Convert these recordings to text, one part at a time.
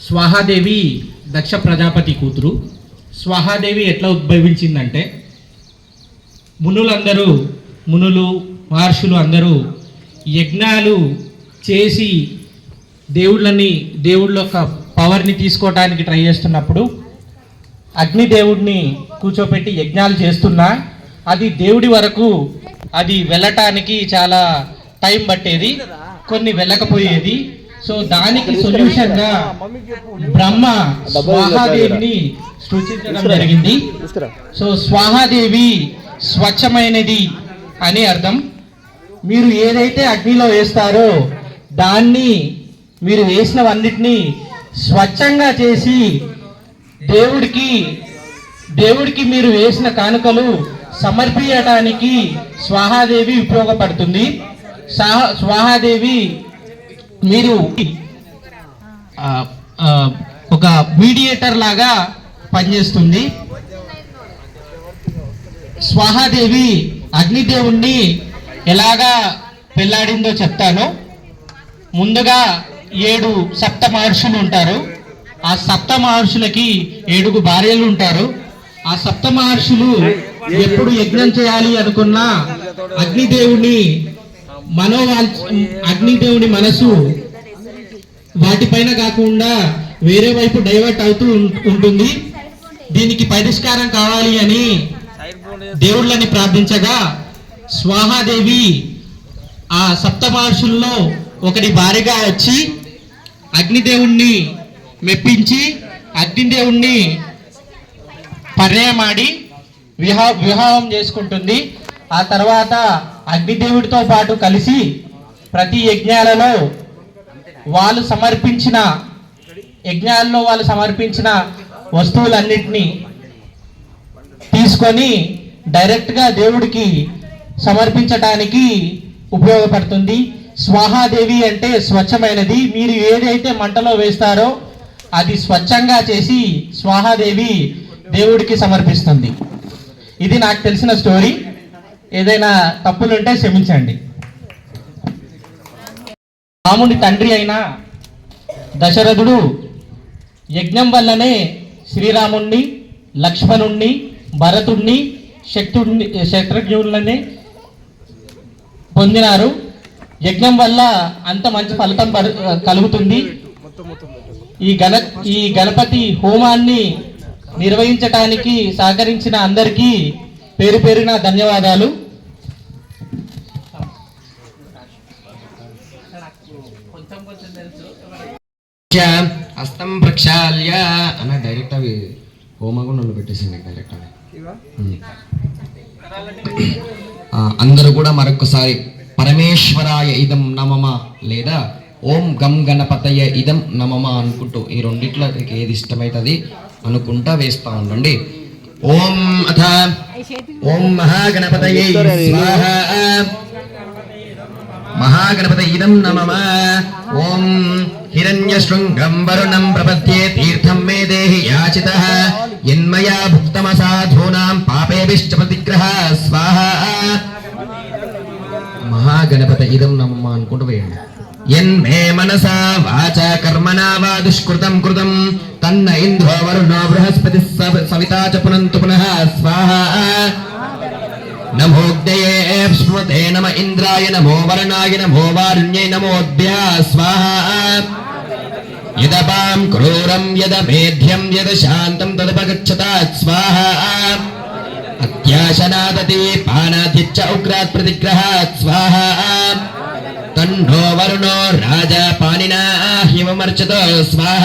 స్వాహాదేవి దక్ష ప్రజాపతి కూతురు. స్వాహాదేవి ఎట్లా ఉద్భవించిందంటే, మునులు మహర్షులు అందరూ యజ్ఞాలు చేసి దేవుళ్ళ యొక్క పవర్ని తీసుకోవడానికి ట్రై చేస్తున్నప్పుడు అగ్నిదేవుడిని కూర్చోపెట్టి యజ్ఞాలు చేస్తున్నా అది దేవుడి వరకు అది వెళ్ళటానికి చాలా టైం పట్టేది, కొన్ని వెళ్ళకపోయేది. సో దానికి సొల్యూషన్గా బ్రహ్మ స్వాహాదేవిని సృష్టించడం జరిగింది. సో స్వాహాదేవి స్వచ్ఛమైనది అని అర్థం. మీరు ఏదైతే అగ్నిలో వేస్తారో దాన్ని మీరు వేసినవన్నిటినీ స్వచ్ఛంగా చేసి దేవుడికి మీరు వేసిన కానుకలు సమర్పించడానికి స్వాహాదేవి ఉపయోగపడుతుంది. స్వాహాదేవి మీరు ఒక మీడియేటర్ లాగా పనిచేస్తుంది. స్వాహాదేవి అగ్నిదేవుణ్ణి ఎలాగా పెళ్లాడిందో చెప్తాను. ముందుగా 7 సప్త మహర్షులు ఉంటారు. ఆ సప్త మహర్షులకి 7 భార్యలు ఉంటారు. ఆ సప్త మహర్షులు ఎప్పుడు యజ్ఞం చేయాలి అనుకున్నా అగ్నిదేవుని మనసు వాటిపైన కాకుండా వేరే వైపు డైవర్ట్ అవుతూ ఉంటుంది. దీనికి పరిష్కారం కావాలి అని దేవుళ్ళని ప్రార్థించగా స్వాహాదేవి ఆ సప్త మహర్షుల్లో ఒకటి భార్యగా వచ్చి అగ్నిదేవుణ్ణి మెప్పించి అగ్నిదేవుణ్ణి పర్యాయమాడి వివాహం చేసుకుంటుంది. ఆ తర్వాత అగ్నిదేవుడితో పాటు కలిసి ప్రతి యజ్ఞాలలో వాళ్ళు సమర్పించిన వస్తువులన్నిటినీ తీసుకొని డైరెక్ట్గా దేవుడికి సమర్పించటానికి ఉపయోగపడుతుంది. స్వాహాదేవి అంటే స్వచ్ఛమైనది. మీరు ఏదైతే మంటలో వేస్తారో అది స్వచ్ఛంగా చేసి స్వాహాదేవి దేవుడికి సమర్పిస్తుంది. ఇది నాకు తెలిసిన స్టోరీ. ఏదైనా తప్పులుంటే క్షమించండి. రాముని తండ్రి అయిన దశరథుడు యజ్ఞం వల్లనే శ్రీరాముణ్ణి, లక్ష్మణుణ్ణి, భరతుణ్ణి, శత్రుఘ్నులని పొందినారు. యజ్ఞం వల్ల అంత మంచి ఫలితం కలుగుతుంది. ఈ గణపతి హోమాన్ని నిర్వహించటానికి సహకరించిన అందరికీ పేరు పేరున ధన్యవాదాలు. హస్తం ప్రక్షాళ్య అన్న డైరెక్ట్ అవి హోమగుండంలో పెట్టేసింది డైరెక్ట్ అవి. అందరూ కూడా మరొకసారి పరమేశ్వరాయ ఇదం నమమ లేదా ఓం గం గణపతయ ఇదం నమమ అనుకుంటూ ఈ రెండిట్లో ఏది ఇష్టమైతుంది అనుకుంటా వేస్తా ఉండండి. ఓం అథ ఓం మహాగణపతయే స్వాహ మహాగణపత ఇదం నమమ. ఓం హిరణ్యశృంగం వరుణం ప్రపద్యే తీర్థం మే దేహి యాచితః యన్మయా భుక్తమసాధూనాం పాపేభిశ్చ ప్రతిగ్రహ స్వాహ. మహాగణపత ఇదం నమమ అనుకుంటూ వేయండి. యన్మే మనసా వాచా కర్మణా వా దుష్కృతం కృతం తన్న ఇంద్రో వరుణో బృహస్పతి సవితా చ పునంతు పునః స్వాహ. నమోగ్నయే స్మృతే నమ ఇంద్రాయ నమో వరుణాయ నమో వారుణ్యై నమోద్భ్యా స్వాహ. యదపాం క్రూరం యదమేధ్యం యద శాంతం తదపగచ్చతాత్ స్వాహ. అత్యాశనాదతి పానాదిచ్చ ఉగ్రాత్ ప్రతిగ్రహాత్ స్వాహ. తన్నో వరుణో రాజా పానినా హిమమర్చతో స్వాహ.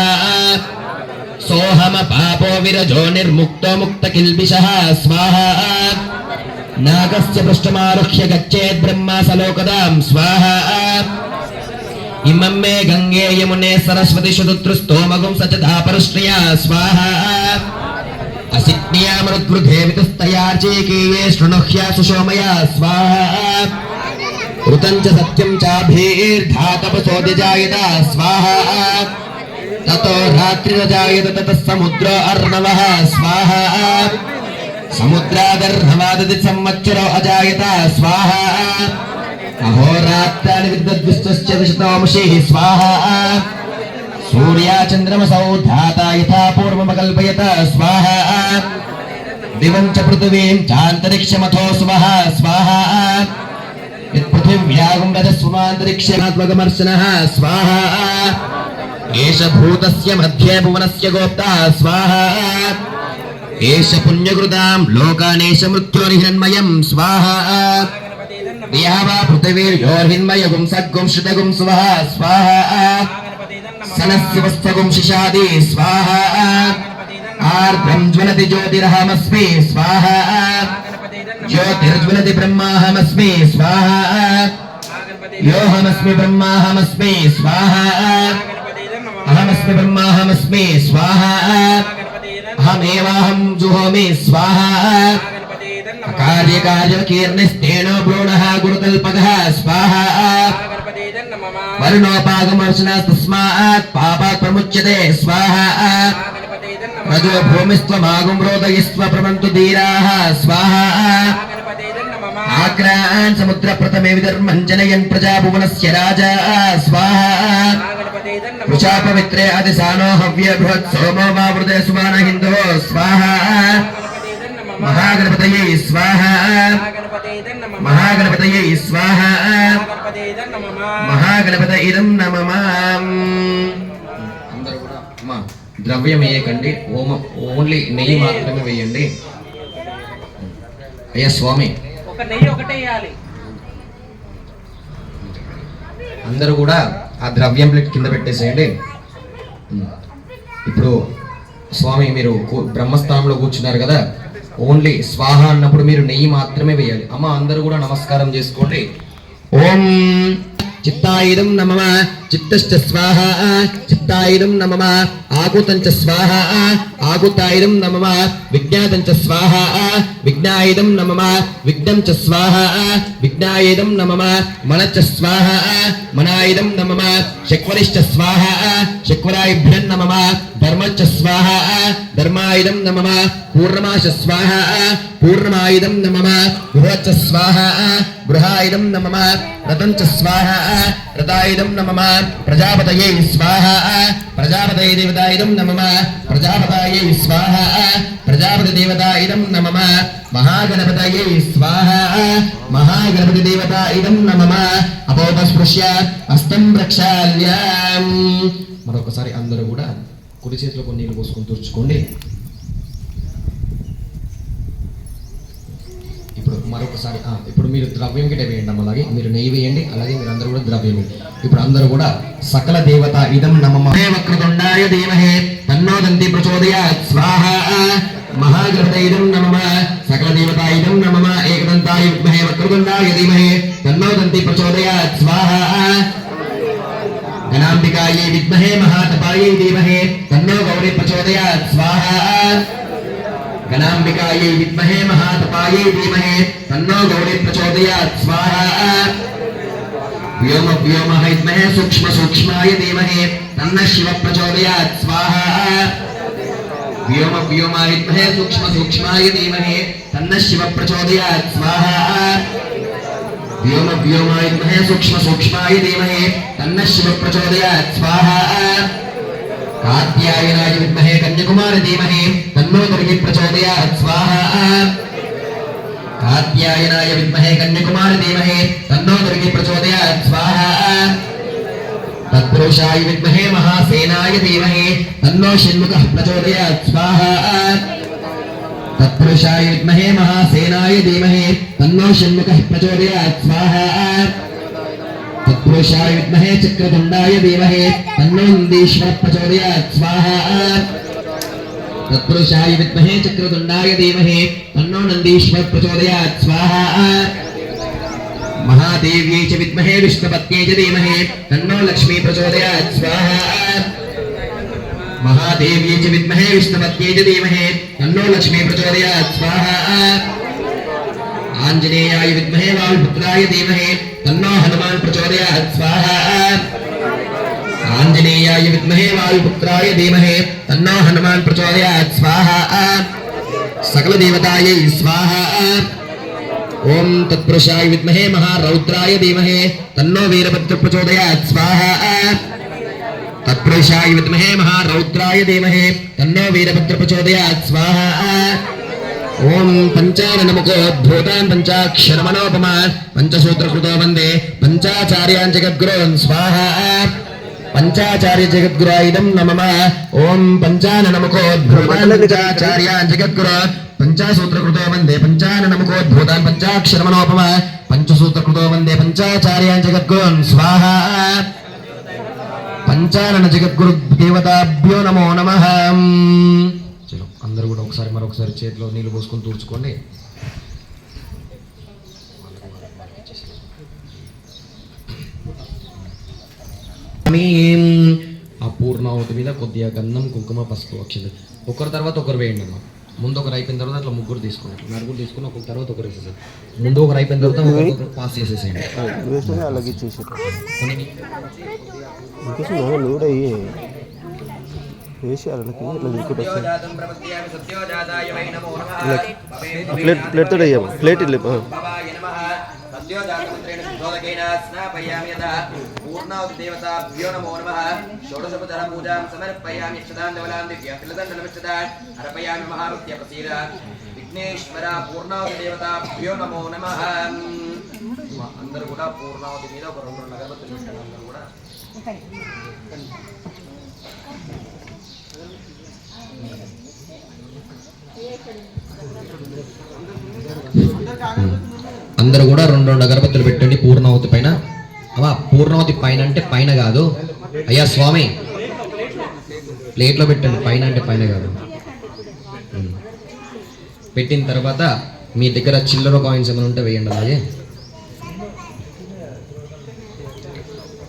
సోహమ పాపో విరజో నిర్ముక్తో ముక్త కిల్బిషః స్వాహ. నాగస్య పృష్ఠమారుహ్య గచ్చేద్ బ్రహ్మాసలోకదాం స్వాహ. ఇమం మే గంగే యమునే సరస్వతి శుతుస్తోమగుం సచదా పరుష్ట్రియా స్వాహ. అసిజ్ఞామృద్వృధే వితస్తయార్చీకీయే శృణుహ్యా సుషోమయా స్వాహ. ఋతం చ సత్యం చాభీర్ధాతపసోదిజాయత స్వాహ. తతో రాత్రిరజాయత తతః సముద్రో అర్ణవః స్వాహ. సముద్రాదర్ణవాదతి సంవత్సరో అజాయత స్వాహ. అహోరాత్రాణి విద్వద్విశ్వస్య విశతోంషి స్వాహ. सूर्याचन्द्रमसौ धाता यथा पूर्वमकल्पयत स्वाहा दिवं च पृथिवीं चान्तरिक्षमथो स्वः स्वाहा यत्पृथिव्यागं रजस्वमान्तरिक्षमात्मकमर्शनः स्वाहा एष भूतस्य मध्ये भुवनस्य गोप्ता स्वाहा एष पुण्यकृतां लोकानेश मृत्योर्हिरण्मयं स्वाहा या वा पृथिवीर्योर्हिन्मयगुं सद्गुं श्रुतगुं स्वः स्वाहा सनस्य वस्तगुं शिशादि स्वाहा आर्द्रं ज्वलति ज्योतिरहमस्मि स्वाहा ज्योतिर्ज्वलति ब्रह्माहमस्मि स्वाहा योऽहमस्मि ब्रह्माहमस्मि स्वाहा अहमस्मि ब्रह्माहमस्मि स्वाहा अहमेवाहं जुहोमि स्वाहा कार्यकार्यकीर्णस्तेनो भ्रूणः गुरुकल्पकः स्वाहा वर्णोपागमर्शनस्तस्मात् पापात् प्रमुच्यते स्वाहा रजो भूमिस्त्वमागुं रोदयिस्त्व प्रमन्तु धीराः स्वाहा आक्रान् समुद्रप्रथमे विधर्मञ्जनयन् प्रजाभुवनस्य राजा स्वाहा वृषा पवित्रे अतिसानो हव्य बृहत् सोमो वा वृदे सुमान हिन्दो स्वाहा महागणपतये स्वाहा महागणपतये स्वाहा महागणपतये नमः అందరూ కూడా అమ్మా ద్రవ్యం వేయకండి ఓన్లీ నెయ్యి మాత్రమే వేయండి అయ్యా స్వామి ఒక నెయ్యి ఒకటే వేయాలి అందరూ కూడా ఆ ద్రవ్యం ప్లేట్ కింద పెట్టేసేయండి ఇప్పుడు స్వామి మీరు బ్రహ్మస్థానంలో కూర్చున్నారు కదా ఓన్లీ స్వాహ అన్నప్పుడు మీరు నెయ్యి మాత్రమే వేయాలి అమ్మ అందరూ కూడా నమస్కారం చేసుకోండి ఓం चित्तायिदं नमः चित्तश्च स्वाहा चित्तायिदं नमः आकुतं च स्वाहा आकुतायिदं नमः विज्ञातं च स्वाहा विज्ञायिदं नमः विघ्नं च स्वाहा विघ्नायिदं नमः मनश्च स्वाहा मनायिदं नमः शक्वरिश्च स्वाहा शक्वरायिभ्यं नमः धर्मश्च स्वाहा धर्मायिदं नमः पूर्णमाश स्वाहा पूर्णमायिदं नमः बृहच्च स्वाहा बृहायिदं नमः रतं च स्वाहा रतायिदं नमः प्रजापतये स्वाहा प्रजापतये देवतायिदं नमः प्रजापतये स्वाहा प्रजापति देवतायिदं नमः महागणपतये स्वाहा महागणपति देवतायिदं नमः अपोपस्पृश्य हस्तं प्रक्षाल्य మరొకసారి అందరూ కూడా కుడి చేతిలో కొన్ని నీళ్లు పోసుకొని తుడుచుకోండి ఇప్పుడు మరొకసారి ఇప్పుడు మీరు ద్రవ్యం గిట్ట వేయండి అమ్మ అలాగే మీరు నెయ్యి వేయండి అలాగే మీరు అందరూ కూడా ద్రవ్యం వేయండి ఇప్పుడు అందరూ కూడా సకల దేవత ఇదం నమః వక్రతుండాయ ధీమహి తన్నో దంతి ప్రచోదయాత్ స్వాహా महागणपतये नमः सकल देवताय नमः एकदन्ताय विद्महे वक्रतुण्डाय धीमहि तन्नो दन्ति प्रचोदयात् स्वाहा गणाम्बिकायै विद्महे महातपायै धीमहि तन्नो गौरी प्रचोदयात् स्वाहा गणाम्बिकायै विद्महे महातपायै धीमहि तन्नो गौरी प्रचोदयात् स्वाहा व्योम व्योमः विद्महे सूक्ष्म सूक्ष्माय धीमहि तन्नः शिवः प्रचोदयात् स्वाहा व्योम व्योमाय विद्महे सूक्ष्म सूक्ष्माय धीमहि तन्नः शिवः प्रचोदयात् स्वाहा व्योम व्योमाय विद्महे सूक्ष्म सूक्ष्माय धीमहि तन्नः शिवः प्रचोदयात् स्वाहा कात्यायनाय विद्महे कन्याकुमारी धीमहि तन्नो दुर्गे प्रचोदयात् स्वाहा कात्यायनाय विद्महे कन्याकुमारी धीमहि तन्नो दुर्गे प्रचोदयात् स्वाहा तत्पुरुषाय विद्महे महासेनाय धीमहि तन्नो षण्मुखः प्रचोदयात् स्वाहा तत्पुरुषाय विद्महे महासेनाय धीमहि तन्नो षण्मुखः प्रचोदयात् स्वाहा तत्पुरुषाय विद्महे चक्रतुण्डाय धीमहि तन्नो नन्दीश्वरः प्रचोदयात् स्वाहा तत्पुरुषाय विद्महे चक्रतुण्डाय धीमहि तन्नो नन्दीश्वरः प्रचोदयात् स्वाहा महादेव्यै च विद्महे विष्णुपत्न्यै च धीमहि तन्नो लक्ष्मी प्रचोदयात् स्वाहा महादेव्यै च विद्महे विष्णुपत्न्यै च धीमहि तन्नो लक्ष्मी प्रचोदयात् स्वाहा आञ्जनेयाय विद्महे वायुपुत्राय धीमहि तन्नो हनुमान् प्रचोदयात् स्वाहा आञ्जनेयाय विद्महे वायुपुत्राय धीमहि तन्नो हनुमान् प्रचोदयात् स्वाहा सकल देवतायै स्वाहा ओम तत्पुरुषाय विद्महे महारौद्राय धीमहि तन्नो वीरभद्र प्रचोदयात् स्वाहा तत्पुरुषाय विद्महे महारौद्राय धीमहि तन्नो वीरभद्र प्रचोदयात् स्वाहा ओम पंचाननमुखोद्भूतान् पंचाक्षरमणोपमान् पंचसूत्रकृतो वन्दे पंचाचार्यान् जगद्गुरून् स्वाहा पंचाचार्य जगद्गुराइदं नमः ओम पंचाननमुखोद्भूतान् पंचाचार्यान् जगद्गुरून् पंचासूत्रकृतो वन्दे पंचाननमुखोद्भूतान् पंचाक्षरमणोपमान् पंचसूत्रकृतो वन्दे पंचाचार्यान् जगद्गुरून् स्वाहा पंचानन जगद्गुरु देवताभ्यो नमो नमः चलो అందరూ కూడా ఒకసారి మరొకసారి చేతిలో నీళ్లు పోసుకొని తూర్చుకోండి ఆ పూర్ణావతి మీద కొద్దిగా గంధం కుంకుమ పసుపు అక్షంతలు ఒకరి తర్వాత ఒకరు వేయండి అమ్మా ముందు ఒకరు అయిపోయిన తర్వాత అట్లా ముగ్గురు తీసుకోండి నలుగురు తీసుకుని ఒకరి తర్వాత ఒకరు వేసేసారు ముందు ఒకరు అయిపోయిన తర్వాత ఒకరు పాస్ చేసేసేయండి అలాగే ఇచ్చేసారు కూడా వేసి వాళ్ళకి ఇట్లా దిక్కుంటూ వస్తుంది ప్లేట్ తోటి వేయమ్మా ప్లేట్ ఇల్లు पूर्णावति देवताभ्यो नमो नमः षोडशोपचार पूजां समर्पयामि यक्षदां धवलां दिव्यफलदण्डनमिच्छदान् अर्पयामि महाभक्त्या प्रसीद विघ्नेश्वर पूर्णावति देवताभ्यो नमो नमः అందరూ కూడా పూర్ణావతి మీద ఒక రెండు అగరబత్తులు పెట్టండి అందరూ కూడా అందరూ కూడా రెండు అగరబత్తులు పెట్టండి పూర్ణావతి పైన అమ్మా పూర్ణావతి పైన అంటే పైన కాదు అయ్యా స్వామి ప్లేట్లో పెట్టండి పైన అంటే పైన కాదు పెట్టిన తర్వాత మీ దగ్గర చిల్లర కాయిన్స్ ఏమైనా ఉంటే వేయండి అలాగే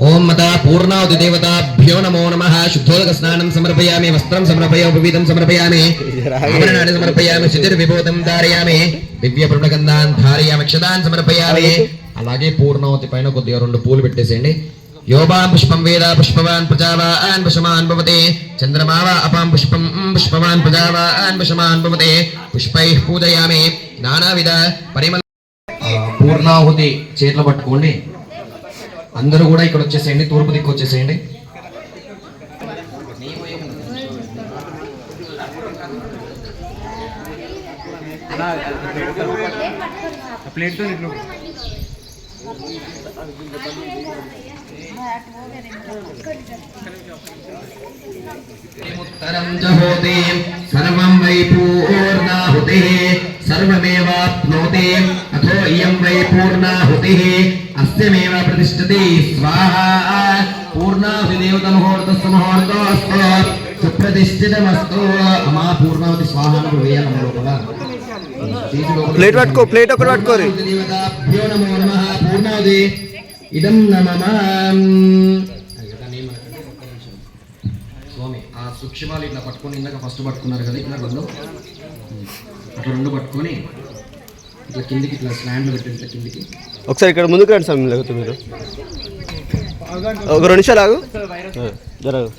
ఓం మత పూర్ణావతి దేవతాభ్యో నమో నమః శుద్ధోదక స్నానం సమర్పయామి వస్త్రం సమర్పయామి ఉపవీతం సమర్పయామి ఆభరణాన్ని సమర్పయామి శితిర్విభూతం ధారయామి దివ్య పుణ్యగంధాన్ ధారయామి అక్షతాన్ సమర్పయామి అలాగే పూర్ణావతి పైన కొద్దిగా రెండు పూలు పెట్టేసేయండి యోబాం పుష్పం వేద పుష్పవాన్ ప్రజావాన్ పుష్పమాన్ భవతే చంద్రమావ అపాం పుష్పం పుష్పవాన్ ప్రజావాన్ పుష్పమాన్ భవతే పుష్పైః పూజయామి నానావిధ పరిమళ పూర్ణాహుతి చేతిలో పట్టుకోండి అందరూ కూడా ఇక్కడ వచ్చేసేయండి తూర్పు దిక్కు వచ్చేసేయండి उत्तरं जहोति सर्वं वै पूर्णाहुतिः सर्वमेवाप्नोति अथो इयं वै पूर्णाहुतिः अस्यमेव प्रतिष्ठति स्वाहा पूर्णाहुतिदेवतमुहूर्तस्य मुहूर्तोऽस्तु सुप्रतिष्ठितमस्तु अमा पूर्णाहुति स्वाहा वेयामः लोपला ప్లేట్ పట్టుకో ప్లేట్ ఒకటి పట్టుకోరి देवताभ्यो नमो नमः पूर्णाहुति इदं नमः స్వామి ఆ సూక్ష్మాలు ఇట్లా పట్టుకొని ఇందాక ఫస్ట్ పట్టుకున్నారు కదా ఇట్లా రెండు అట్లా రెండు పట్టుకొని ఇట్లా కిందికి ఇట్లా స్లాండ్లో పెట్టి ఇట్లా కిందికి ఒకసారి ఇక్కడ ముందుకు రండి స్వామి లేకపోతే మీరు ఒక 2 నిమిషాలు ఆగు జరగదు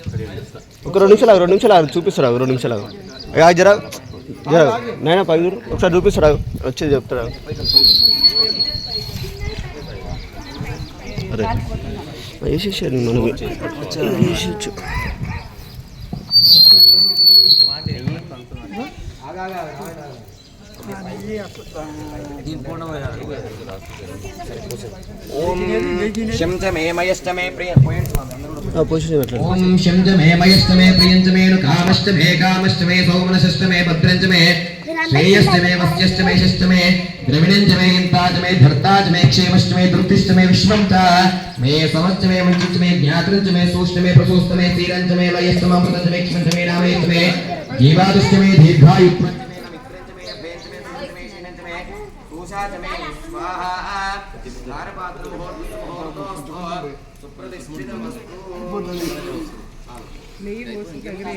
ఒక 2 నిమిషాలు ఆగు 2 నిమిషాలు ఆగు చూపిస్తాడు ఆగు 2 నిమిషాలు ఆగు జర జర నైనా పై ఒకసారి చూపిస్తాడు ఆగు వచ్చేది చెప్తాడు అరే వేసేసాడు మనకు వేసేచ్చు ఓం శంజమే మయష్టమే ప్రియ ఓం శంజమే మయష్టమే ప్రియంజమే కామష్టమే కామష్టమే సౌమనశష్టమే భద్రంజమే శ్రేయష్టమే వస్యష్టమే శష్టమే ద్రవిణంజమే ఇంతాజమే ధర్తాజమే క్షేమష్టమే దృప్తిష్టమే విశ్వం చ మే సమష్టమే మంచిష్టమే జ్ఞాత్రంజమే సూష్టమే ప్రసూష్టమే శ్రీరంజమే లయస్తమృతంజమే క్షమంజమే నామేష్టమే జీవాదుష్టమే దీర్ఘాయు పూషాచమే స్వాహా ధారపాత్రం హోర్తోస్తు సుప్రతిష్ఠితమస్తు నెయ్యి పోసి దగ్గర